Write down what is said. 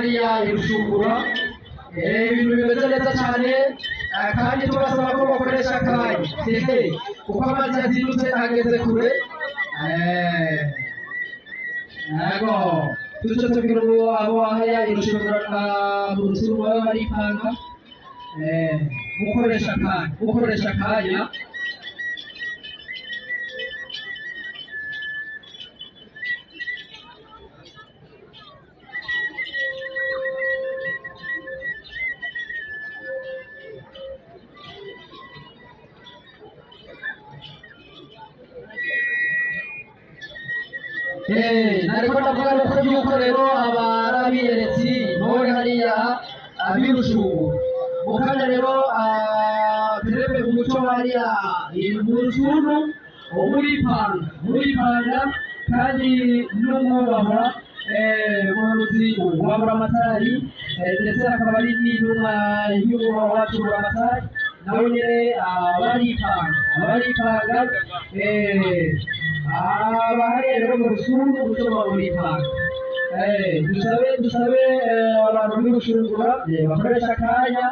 hariya irushungura ibintu bimeze neza cyane kandi tubasaba ko bakoresha akanya kuko amazi yazindutse ageze kure yego tuce tubwira abo hariya irushungura mu rusuru baba baripanga mukoresha akanya nariko ndavuga nuko yuko rero abarabiyeretse ntore hariya abirushungu mukanya rero perepe umuco hariya murusunu muripanga kandi n'umwubahwa umuhanuzi wa buramatari ndetse akaba ari n'intumwa y'umwubahwa wacu buramatari nawe nyene abaripanga abahariya rero mu rusuru gusoma buripanga dusabe abantu b'urushungura bakoresha akanya